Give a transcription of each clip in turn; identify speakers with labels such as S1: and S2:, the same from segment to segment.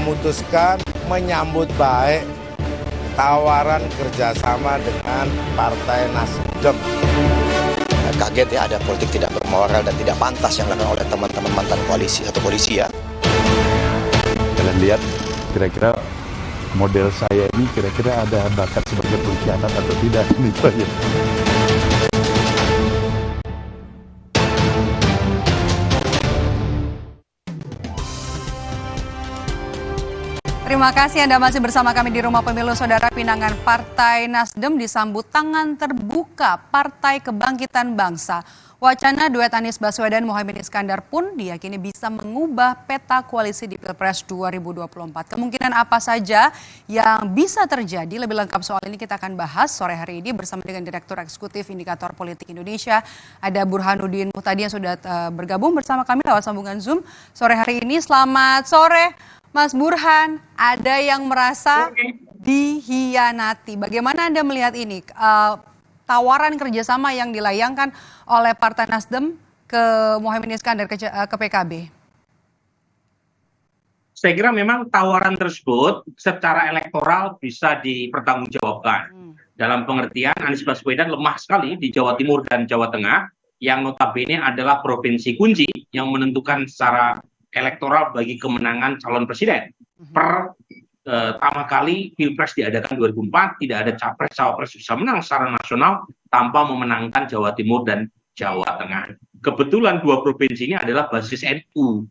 S1: memutuskan menyambut baik tawaran kerjasama dengan Partai Nasdem.
S2: Kaget ya, ada politik tidak bermoral dan tidak pantas yang dilakukan oleh teman-teman mantan koalisi atau polisi ya.
S3: Kalian lihat kira-kira model saya ini kira-kira ada bakat sebagai pengkhianat atau tidak, ini saja.
S4: Terima kasih Anda masih bersama kami di Rumah Pemilu. Saudara, pinangan Partai Nasdem disambut tangan terbuka Partai Kebangkitan Bangsa. Wacana duet Anies Baswedan Muhaimin Iskandar pun diyakini bisa mengubah peta koalisi di Pilpres 2024. Kemungkinan apa saja yang bisa terjadi? Lebih lengkap soal ini kita akan bahas sore hari ini bersama dengan Direktur Eksekutif Indikator Politik Indonesia. Ada Burhanuddin Muhtadi yang sudah bergabung bersama kami lewat sambungan Zoom sore hari ini. Selamat sore Mas Burhan. Ada yang merasa dihianati. Bagaimana Anda melihat ini? Tawaran kerjasama yang dilayangkan oleh Partai Nasdem ke Muhaimin Iskandar ke PKB?
S5: Saya kira memang tawaran tersebut secara elektoral bisa dipertanggungjawabkan. Dalam pengertian Anies Baswedan lemah sekali di Jawa Timur dan Jawa Tengah, yang notabene adalah provinsi kunci yang menentukan secara elektoral bagi kemenangan calon presiden. Pertama kali Pilpres diadakan 2004, tidak ada capres-cawapres bisa menang secara nasional tanpa memenangkan Jawa Timur dan Jawa Tengah. Kebetulan dua provinsi ini adalah basis NU,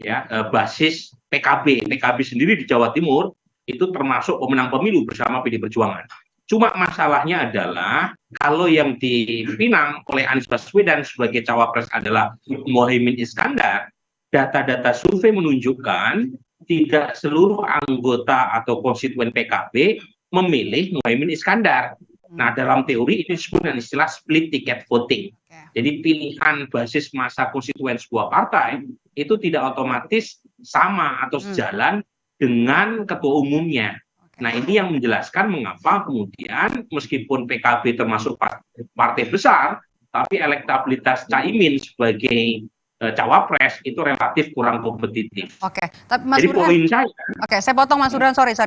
S5: ya, basis PKB. PKB sendiri di Jawa Timur itu termasuk pemenang pemilu bersama PD Perjuangan. Cuma masalahnya adalah kalau yang dipinang oleh Anies Baswedan sebagai cawapres adalah Muhaimin Iskandar, data-data survei menunjukkan tidak seluruh anggota atau konstituen PKB memilih Muhaimin Iskandar. Nah, dalam teori ini disebut dengan istilah split ticket voting. Jadi pilihan basis massa konstituen sebuah partai itu tidak otomatis sama atau sejalan dengan ketua umumnya. Nah, ini yang menjelaskan mengapa kemudian meskipun PKB termasuk partai besar, tapi elektabilitas Caimin sebagai cawapres itu relatif kurang kompetitif.
S4: Oke, tapi Mas
S5: Jadi
S4: Burhan,
S5: poin saya.
S4: Oke, saya potong Mas Burhan, sorry.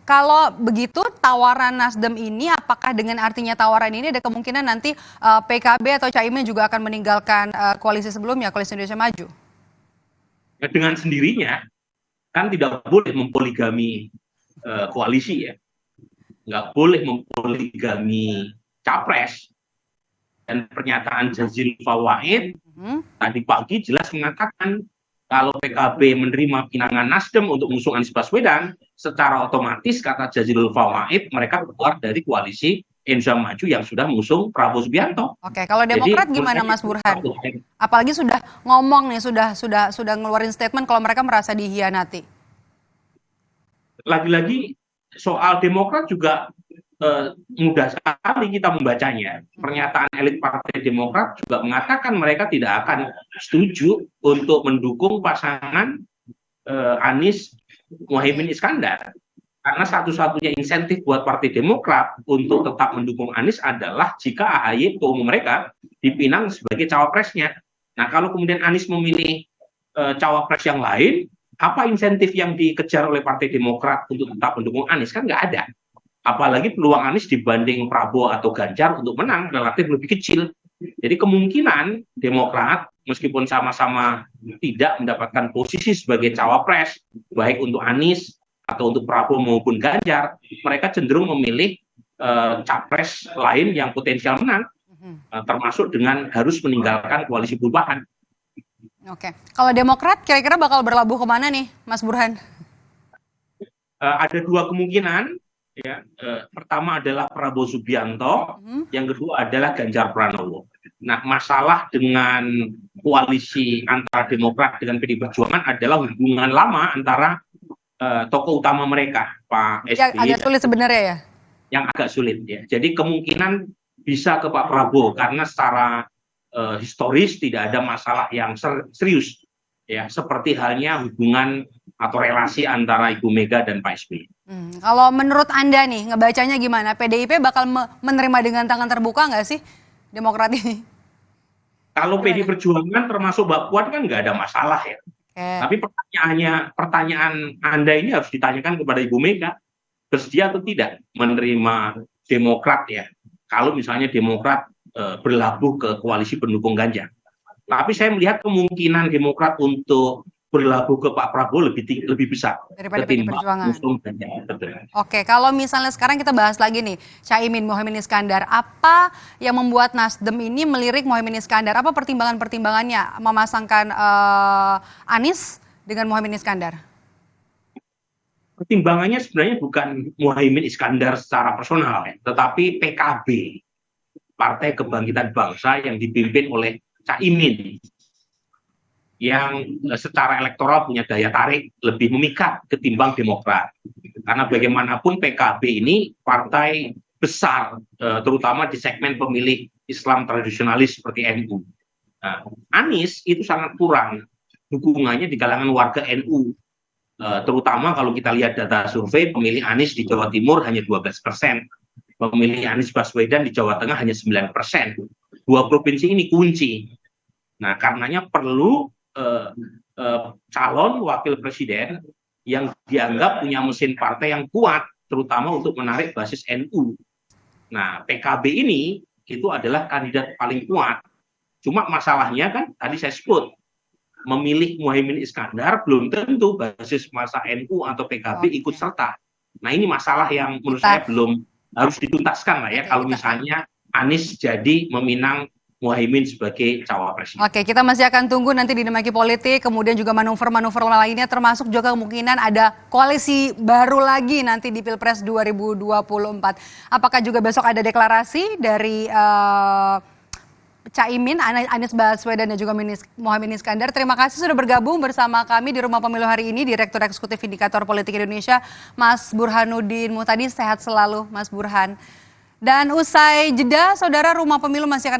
S4: Kalau begitu tawaran Nasdem ini, apakah dengan artinya tawaran ini ada kemungkinan nanti PKB atau Caimin juga akan meninggalkan koalisi sebelumnya, koalisi Indonesia Maju?
S5: Ya, dengan sendirinya kan tidak boleh mempoligami koalisi ya, nggak boleh mempoligami capres. Dan pernyataan Jazil Fawait tadi pagi jelas mengatakan kalau PKB menerima pinangan Nasdem untuk mengusung Anies Baswedan, secara otomatis kata Jazil Fawait mereka keluar dari koalisi Indonesia Maju yang sudah mengusung Prabowo Subianto.
S4: Oke, kalau Demokrat gimana Mas Burhan? Apalagi sudah ngomong nih, sudah ngeluarin statement kalau mereka merasa dihianati.
S5: Lagi-lagi soal Demokrat juga mudah sekali kita membacanya. Pernyataan elit Partai Demokrat juga mengatakan mereka tidak akan setuju untuk mendukung pasangan Anies Muhaimin Iskandar. Karena satu-satunya insentif buat Partai Demokrat untuk tetap mendukung Anies adalah jika AHY ketua umum mereka dipinang sebagai cawapresnya. Nah, kalau kemudian Anies memilih cawapres yang lain, apa insentif yang dikejar oleh Partai Demokrat untuk tetap mendukung Anies? Kan nggak ada. Apalagi peluang Anies dibanding Prabowo atau Ganjar untuk menang relatif lebih kecil. Jadi kemungkinan Demokrat meskipun sama-sama tidak mendapatkan posisi sebagai cawapres, baik untuk Anies atau untuk Prabowo maupun Ganjar, mereka cenderung memilih capres lain yang potensial menang, termasuk dengan harus meninggalkan koalisi perubahan.
S4: Oke, kalau Demokrat kira-kira bakal berlabuh kemana nih, Mas Burhan?
S5: Ada dua kemungkinan. Ya, pertama adalah Prabowo Subianto, yang kedua adalah Ganjar Pranowo. Nah, masalah dengan koalisi antara Demokrat dengan PDI Perjuangan adalah hubungan lama antara tokoh utama mereka, Pak SBY.
S4: Agak sulit sebenarnya ya?
S5: Yang agak sulit ya. Jadi kemungkinan bisa ke Pak Prabowo karena secara historis tidak ada masalah yang serius, ya, seperti halnya hubungan atau relasi antara Ibu Mega dan Pak SBY.
S4: Kalau menurut Anda nih, ngebacanya gimana? PDIP bakal menerima dengan tangan terbuka nggak sih Demokrat ini?
S5: Kalau PDI Perjuangan termasuk Mbak Puan kan nggak ada masalah ya. Tapi pertanyaan Anda ini harus ditanyakan kepada Ibu Mega, bersedia atau tidak menerima Demokrat ya, kalau misalnya Demokrat berlabuh ke koalisi pendukung Ganjar. Tapi saya melihat kemungkinan Demokrat untuk berlabuh ke Pak Prabowo lebih besar
S4: daripada PDI Perjuangan.
S5: Oke,
S4: kalau misalnya sekarang kita bahas lagi nih, Caimin, Mohaimin Iskandar, apa yang membuat Nasdem ini melirik Mohaimin Iskandar? Apa pertimbangannya memasangkan Anies dengan Mohaimin Iskandar?
S5: Pertimbangannya sebenarnya bukan Mohaimin Iskandar secara personal, ya, tetapi PKB, Partai Kebangkitan Bangsa yang dipimpin oleh Caimin, yang secara elektoral punya daya tarik lebih memikat ketimbang Demokrat. Karena bagaimanapun PKB ini partai besar, terutama di segmen pemilih Islam tradisionalis seperti NU. Nah, Anies itu sangat kurang dukungannya di kalangan warga NU. Terutama kalau kita lihat data survei, pemilih Anies di Jawa Timur hanya 12%. Pemilih Anies Baswedan di Jawa Tengah hanya 9%. Dua provinsi ini kunci. Nah, karenanya perlu calon wakil presiden yang dianggap punya mesin partai yang kuat, terutama untuk menarik basis NU. Nah, PKB ini itu adalah kandidat paling kuat. Cuma masalahnya kan tadi saya sebut, memilih Mohaimin Iskandar belum tentu basis massa NU atau PKB ikut serta. Nah, ini masalah yang menurut saya belum harus dituntaskan lah ya, kalau misalnya Anies jadi meminang Mohaimin sebagai cawapres.
S4: Oke, kita masih akan tunggu nanti dinamika politik, kemudian juga manuver-manuver lainnya, termasuk juga kemungkinan ada koalisi baru lagi nanti di Pilpres 2024. Apakah juga besok ada deklarasi dari Caimin, Anies Baswedan dan juga Mohaimin Iskandar? Terima kasih sudah bergabung bersama kami di Rumah Pemilu hari ini, Direktur Eksekutif Indikator Politik Indonesia, Mas Burhanuddin Muhtadi. Sehat selalu, Mas Burhan. Dan usai jeda, saudara, Rumah Pemilu masih akan